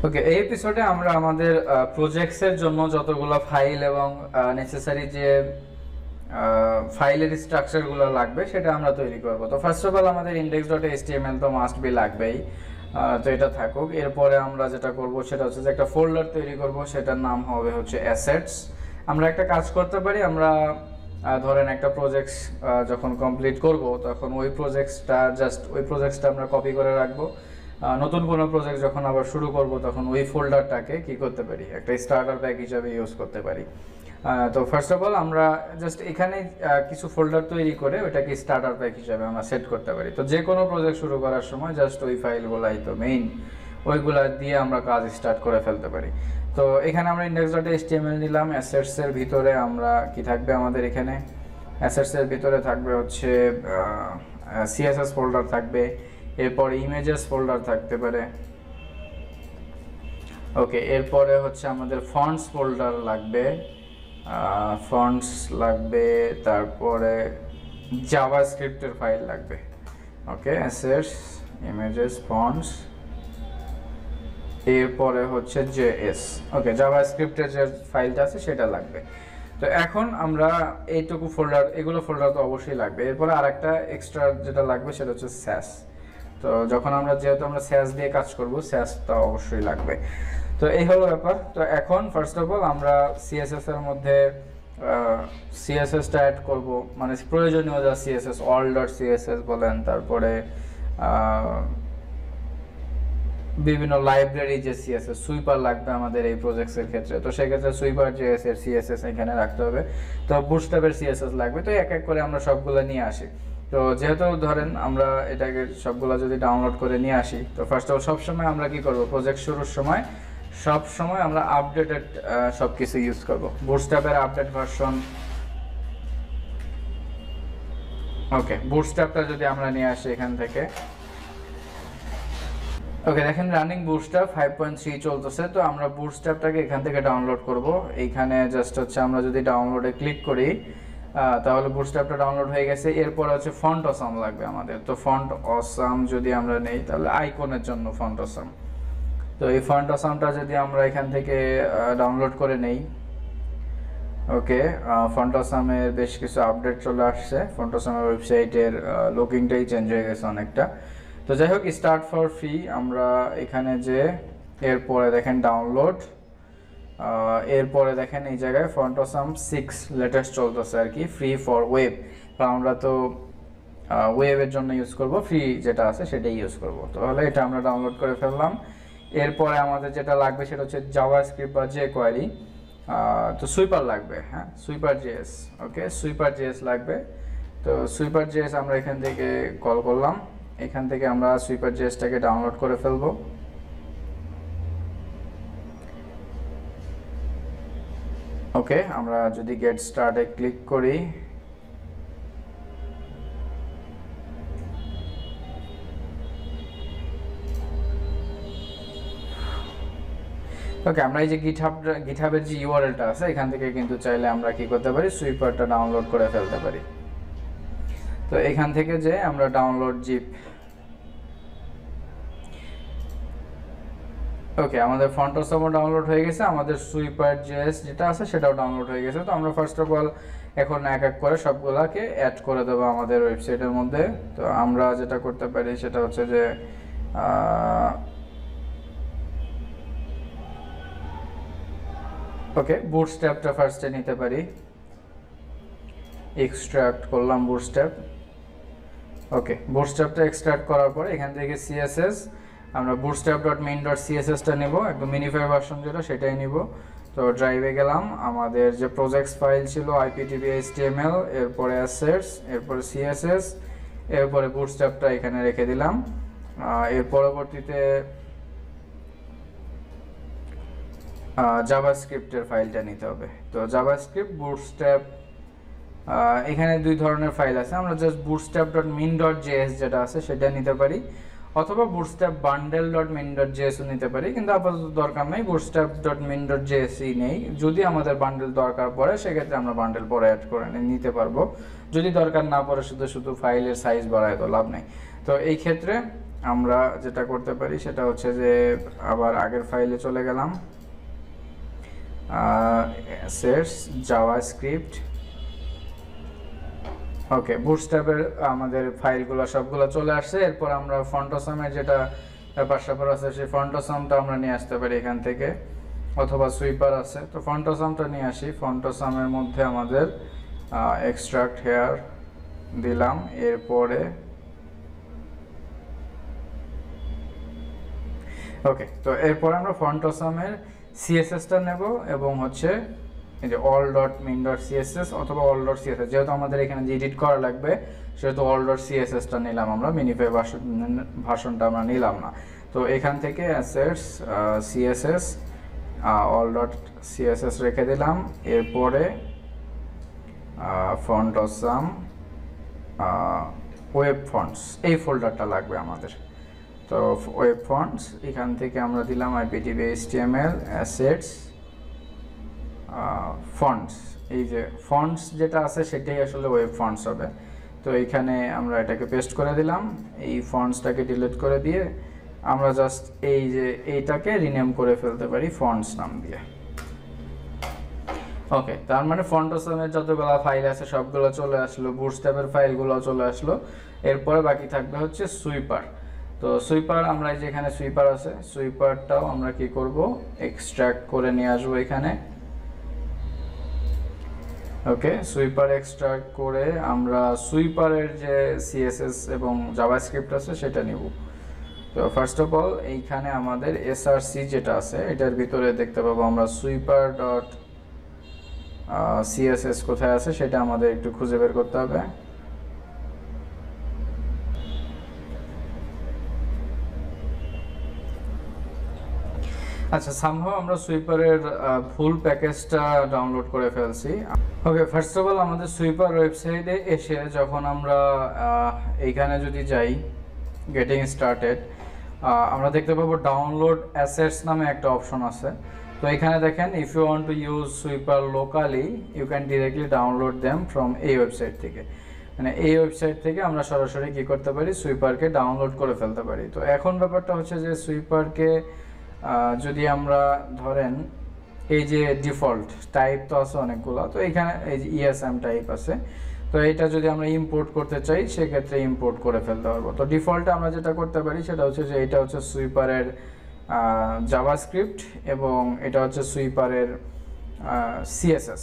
ওকে, এই এপিসোডে আমরা আমাদের প্রজেক্টসের জন্য যতগুলো ফাইল এবং নেসেসারি যে ফাইলের স্ট্রাকচারগুলো লাগবে সেটা আমরা তৈরি করব। তো ফার্স্ট অফ অল আমাদের index.html তো মাস্ট বি লাগবেই। তো এটা থাকুক। এরপরে আমরা যেটা করব সেটা হচ্ছে যে একটা ফোল্ডার তৈরি করব, সেটার নাম হবে হচ্ছে অ্যাসেটস। আমরা একটা কাজ করতে পারি, আমরা ধরেন একটা প্রজেক্ট যখন কমপ্লিট করব তখন ওই প্রজেক্টসটা আমরা কপি করে রাখবো। নতুন কোনো প্রজেক্ট যখন আবার শুরু করব তখন ওই ফোল্ডারটাকে কি করতে পারি, একটা স্টার্টার প্যাক হিসাবে ইউজ করতে পারি। তো ফার্স্ট অফ অল আমরা জাস্ট এখানে কিছু ফোল্ডার তৈরি করে ওইটাকে স্টার্টার প্যাক হিসাবে আমরা সেট করতে পারি। তো যে কোনো প্রজেক্ট শুরু করার সময় জাস্ট ওই ফাইলগুলাই তো মেইন, ওইগুলা দিয়ে আমরা কাজ স্টার্ট করে ফেলতে পারি। তো এখানে আমরা index.html নিলাম। অ্যাসেটসের ভিতরে আমরা কি থাকবে, আমাদের এখানে অ্যাসেটসের ভিতরে থাকবে হচ্ছে সিএসএস ফোল্ডার থাকবে, এরপরে ইমেজেস ফোল্ডার থাকতে পারে। ওকে, এরপরে হচ্ছে আমাদের ফন্টস ফোল্ডার লাগবে, তারপরে জাভাস্ক্রিপ্টের ফাইল লাগবে। ওকে, অ্যাসেটস, ইমেজেস, ফন্টস, এরপরে হচ্ছে জেএস। ওকে, জাভাস্ক্রিপ্টের যে ফাইলটা আছে সেটা লাগবে। তো এখন আমরা এইটুকু ফোল্ডার, এগুলো ফোল্ডার তো অবশ্যই লাগবে। এরপরে আরেকটা এক্সট্রা যেটা লাগবে সেটা হচ্ছে স্যাস। তো যখন যেহেতু আমরা স্যাস দিয়ে কাজ করব, স্যাসটা অবশ্যই লাগবে। তো এই হলো ব্যাপার। তো এখন ফার্স্ট অফ অল আমরা সিএসএস এর মধ্যে সিএসএসটা অ্যাড করব, মানে প্রয়োজনীয় যা সিএসএস, all.css বলেন, তারপরে বিভিন্ন লাইব্রেরি যে সিএসএস, সুইপার লাগবে আমাদের এই প্রজেক্টসের ক্ষেত্রে। তো সেক্ষেত্রে সুইপার জেএস এর সিএসএস এখানে রাখতে হবে। তো বুটস্ট্র্যাপের সিএসএস লাগবে। তো এক এক করে আমরা সবগুলো নিয়ে আসি। তো যেহেতু ধরেন আমরা এটাকে সবগুলো যদি ডাউনলোড করে নিয়ে আসি, তো ফার্স্ট অফ অল সবসময় আমরা কি করব, প্রজেক্ট শুরুর সময় সবসময় আমরা আপডেটেড সব কিছু ইউজ করব। বুটস্ট্র্যাপের আপডেট ভার্সন। ওকে, বুটস্ট্র্যাপটা যদি আমরা নিয়ে আসি এখান থেকে, ওকে দেখেন রানিং বুটস্ট্র্যাপ 5.3 চলতেছে। তো আমরা বুটস্ট্র্যাপটাকে এখান থেকে ডাউনলোড করব। এইখানে জাস্ট হচ্ছে আমরা যদি ডাউনলোডে ক্লিক করি তাহলে বুটস্ট্র্যাপটা ডাউনলোড হয়ে গেছে। এরপর হচ্ছে ফন্ট অসাম লাগবে আমাদের। তো ফন্ট অসাম যদি আমরা নেই তাহলে আইকনের জন্য ফন্ট অসাম। তো এই ফন্ট অসামটা যদি আমরা এখান থেকে ডাউনলোড করে নেই। ওকে, ফন্ট অসামের বেশ কিছু আপডেট চলে আসছে। ফন্ট অসামের ওয়েবসাইটের লুকিংটাই চেঞ্জ হয়ে গেছে অনেকটা। তো যাই হোক, স্টার্ট ফর ফ্রি আমরা এখানে যে, এরপরে দেখেন ডাউনলোড, এরপরে দেখেন এই জায়গায় ফন্ট অসাম 6 লেটেস্ট চলতেছে আর কি, ফ্রি ফর ওয়েব। আমরা তো ওয়েবের জন্য ইউজ করব, ফ্রি যেটা আছে সেটাই ইউজ করব। তাহলে এটা আমরা ডাউনলোড করে ফেললাম। এরপরে আমাদের যেটা লাগবে সেটা হচ্ছে জাভাস্ক্রিপ্ট বা jQuery। তো সুইপার লাগবে, হ্যাঁ, সুইপার জেএস। ওকে, সুইপার জেএস লাগবে। তো সুইপার জেএস আমরা এখান থেকে কল করলাম। এখান থেকে আমরা সুইপার জেএসটাকে ডাউনলোড করে ফেলবো। ওকে, আমরা যদি গেট স্টার্টে ক্লিক করি, ওকে, আমরা এই যে গিটহাবের যে ইউআরএলটা আছে এখান থেকে কিন্তু চাইলে আমরা কি করতে পারি, সুইপারটা ডাউনলোড করে ফেলতে পারি। তো এখান থেকে যে আমরা ডাউনলোড জিপ, ওকে, আমাদের ফন্ট অসামও ডাউনলোড হয়ে গেছে, আমাদের সুইপার জেএস যেটা আছে সেটাও ডাউনলোড হয়ে গেছে। তো আমরা ফার্স্ট অফ অল এখন এক এক করে সবগুলাকে অ্যাড করে দেবো আমাদের ওয়েবসাইটের মধ্যে। তো আমরা যেটা করতে পারি সেটা হচ্ছে যে ওকে, বুটস্ট্র্যাপটা ফার্স্টে নিতে পারি। এক্সট্রাক্ট করলাম বুটস্ট্র্যাপ। ওকে, বুটস্ট্র্যাপটা এক্সট্রাক্ট করার পর এখান থেকে সিএসএস আমরা bootstrap.main.css-টা নেব, একদম মিনিফাই ভার্সন যেটা সেটাই নিব। তো ড্রাইভে গেলাম, আমাদের যে প্রজেক্টস ফাইল ছিল IPTB HTML, এরপরে অ্যাসেটস, এরপরে সিএসএস, এরপরে বুটস্ট্র্যাপটা এখানে রেখে দিলাম। এর পরবর্তীতে জাভাস্ক্রিপ্টের ফাইলটা নিতে হবে। তো জাভাস্ক্রিপ্ট, বুটস্ট্র্যাপ, এখানে দুই ধরনের ফাইল আছে। আমরা জাস্ট bootstrap.main.js যেটা আছে সেটা নিতে পারি, অথবা bootstrap bundle.main.js নিতে পারি, কিন্তু আপাতত দরকার নাই, bootstrap.main.js নেই। যদি আমাদের বান্ডেল দরকার পড়ে সেক্ষেত্রে আমরা বান্ডেল পরে অ্যাড করে নিতে পারবো। যদি দরকার না পড়ে শুধু ফাইলের সাইজ বাড়ায় তো লাভ নেই। তো এই ক্ষেত্রে আমরা যেটা করতে পারি সেটা হচ্ছে যে আবার আগের ফাইলে চলে গেলাম, assets জাভাস্ক্রিপ্ট। ওকে, বুটস্ট্র্যাপের আমাদের ফাইলগুলো সবগুলো চলে আসছে। এরপর আমরা ফন্টসামের যেটা ব্যাপার আছে সেই ফন্টসামটা আমরা নিয়ে আসতে পারি এখান থেকে, অথবা সুইপার আছে। তো ফন্টসামটা নিয়ে আসি। ফন্টসামের মধ্যে আমাদের এক্সট্রাক্ট হেয়ার দিলাম, এরপরে ওকে। তো এরপর আমরা ফন্টসামের সিএসএসটা নেব এবং হচ্ছে এই যে all dot min dot css অথবা all dot css, যেহেতু আমাদের এখানে যে এডিট করা লাগবে সেহেতু all dot css টা নিলাম আমরা, মিনিফাই ভার্সনটা আমরা নিলাম না। তো এখান থেকে assets css all dot css রেখে দিলাম। এরপরে ফন্টসাম ওয়েব ফন্টস, এই ফোল্ডারটা লাগবে আমাদের। তো ওয়েব ফন্টস এখান থেকে আমরা দিলাম IPTV HTML assets ফন্টস। এই যে ফন্টস যেটা আছে সেটাই আসলে ওয়েব ফন্টস হবে। তো এইখানে আমরা এটাকে পেস্ট করে দিলাম। এই ফন্টসটাকে ডিলিট করে দিয়ে আমরা জাস্ট এই যে এইটাকে রিনেম করে ফেলতে পারি ফন্টস নাম দিয়ে। ওকে, তার মানে ফন্টসামের যতগুলো ফাইল আছে সবগুলো চলে আসলো, বুটস্ট্র্যাপের ফাইলগুলো চলে আসলো। এরপরে বাকি থাকবে হচ্ছে সুইপার। তো সুইপার আমরা যেখানে সুইপার আছে সুইপারটাও আমরা কি করব, এক্সট্রাক্ট করে নিয়ে আসবো এখানে। ওকে, সুইপার এক্সট্রাক্ট করে আমরা সুইপারের যে সিএসএস এবং জাভাস্ক্রিপ্ট আছে সেটা নিব। তো ফার্স্ট অফ অল এইখানে আমাদের এসআরসি যেটা আছে এটার ভিতরে দেখতে পাবো আমরা সুইপার ডট সিএসএস কোথায় আছে সেটা আমাদের একটু খুঁজে বের করতে হবে। আচ্ছা, সামহাও আমরা সুইপারের ফুল প্যাকেজটা ডাউনলোড করে ফেলছি। ওকে, ফার্স্ট অফ অল আমাদের সুইপার ওয়েবসাইটে এসে যখন আমরা এইখানে যদি যাই গেটিং স্টার্টেড, আমরা দেখতে পাবো ডাউনলোড অ্যাসেটস নামে একটা অপশন আছে। তো এখানে দেখেন if you want to use sweeper locally you can directly download them from এই ওয়েবসাইট থেকে। মানে এই ওয়েবসাইট থেকে আমরা সরাসরি কি করতে পারি, সুইপারকে ডাউনলোড করে ফেলতে পারি। তো এখন ব্যাপারটা হচ্ছে যে সুইপারকে যদি আমরা ধরেন এই যে ডিফল্ট টাইপ তো আছে অনেকগুলো, তো এখানে এই যে ESM টাইপ আছে, তো এটা যদি আমরা ইম্পোর্ট করতে চাই সেক্ষেত্রে ইম্পোর্ট করে ফেলতে পারবো। তো ডিফল্টে আমরা যেটা করতে পারি সেটা হচ্ছে যে এটা হচ্ছে সুইপারের জাভাস্ক্রিপ্ট এবং এটা হচ্ছে সুইপারের CSS।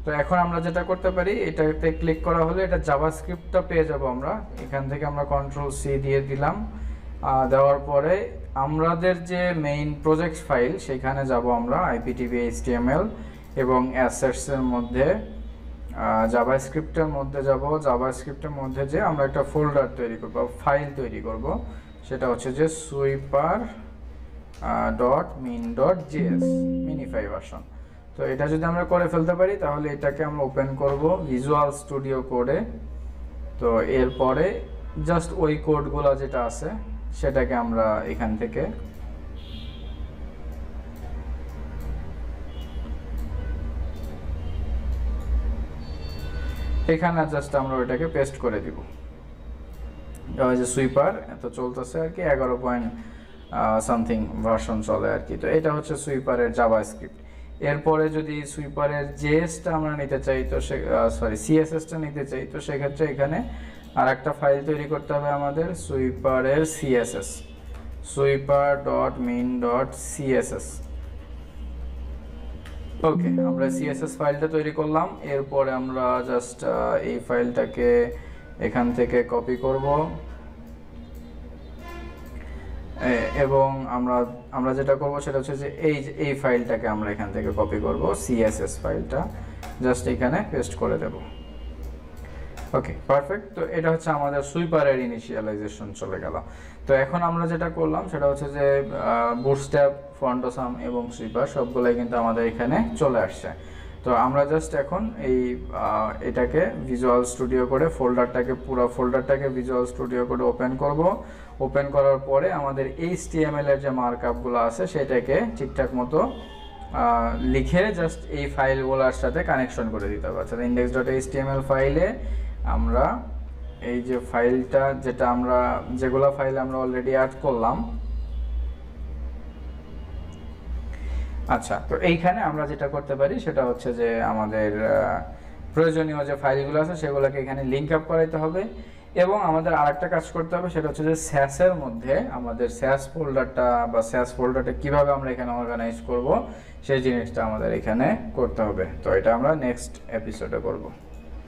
তো এখন আমরা যেটা করতে পারি এটাতে ক্লিক করা হলে এটা জাভাস্ক্রিপ্টটা পেয়ে যাব আমরা। এখান থেকে আমরা Ctrl+C দিয়ে দিলাম, দেওয়ার পরে আমাদের যে মেইন প্রজেক্ট ফাইল সেখানে যাব আমরা IPTV HTML এবং অ্যাসেটস এর মধ্যে জাভাস্ক্রিপ্টের মধ্যে যাব। জাভাস্ক্রিপ্টের মধ্যে যে আমরা একটা ফোল্ডার তৈরি করব, ফাইল তৈরি করব, সেটা হচ্ছে যে সুইপার .min.js মিনিফাই ভার্সন। তো এটা যদি আমরা করে ফেলতে পারি তাহলে এটাকে আমরা ওপেন করব ভিজুয়াল স্টুডিও কোডে। তো এরপরে জাস্ট ওই কোডগুলো যেটা আছে সেটাকে আমরা এখান থেকে এখানে জাস্ট আমরা ওইটাকে পেস্ট করে দিব। ওই যে সুইপার এত চলতেছে আর কি, 11 পয়েন্ট সামথিং ভার্সন চলে আর কি। তো এটা হচ্ছে সুইপারের জাভাস্ক্রিপ্ট। এরপরে যদি সুইপারের জেএসটা আমরা নিতে চাই তো সিএসএসটা নিতে চাই, তো সেক্ষেত্রে এখানে আর একটা ফাইল তৈরি করতে হবে আমাদের সুইপারের সিএসএস, সুইপার.min.css। ওকে, আমরা সিএসএস ফাইলটা তৈরি করলাম। এরপরে আমরা জাস্ট এই ফাইলটাকে এখান থেকে কপি করব এবং আমরা যেটা করব সেটা হচ্ছে যে এই ফাইলটাকে আমরা এখান থেকে কপি করব, সিএসএস ফাইলটা জাস্ট এখানে পেস্ট করে দেব। ওকে, পারফেক্ট। তো এটা হচ্ছে আমাদের সুইপারের ইনিশিয়ালাইজেশন চলে গেল। তো এখন আমরা যেটা করলাম সেটা হচ্ছে যে বুটস্ট্র্যাপ, ফন্টসাম এবং সুইপার সবগুলাই কিন্তু আমাদের এখানে চলে আসছে। তো আমরা জাস্ট এখন এটাকে ভিজুয়াল স্টুডিও করে পুরো ফোল্ডারটাকে ভিজুয়াল স্টুডিও করে ওপেন করব। ওপেন করার পরে আমাদের HTML এর যে মার্কআপগুলো আছে সেটাকে ঠিকঠাক মতো লিখে জাস্ট এই ফাইলগুলোর সাথে কানেকশন করে দিতে হবে। অর্থাৎ index.html ফাইলে আমরা এই যে ফাইলটা যেটা আমরা যেগুলো ফাইল আমরা অলরেডি অ্যাড করলাম, আচ্ছা তো এইখানে আমরা যেটা করতে পারি সেটা হচ্ছে যে আমাদের প্রয়োজনীয় যে ফাইলগুলো আছে সেগুলোকে এখানে লিঙ্ক আপ করাইতে হবে এবং আমাদের আরেকটা কাজ করতে হবে সেটা হচ্ছে যে স্যাসের মধ্যে আমাদের স্যাস ফোল্ডারটা বা স্যাস ফোল্ডারটা কিভাবে আমরা এখানে অর্গানাইজ করব সেই জিনিসটা আমাদের এখানে করতে হবে। তো এটা আমরা নেক্সট এপিসোডে করব।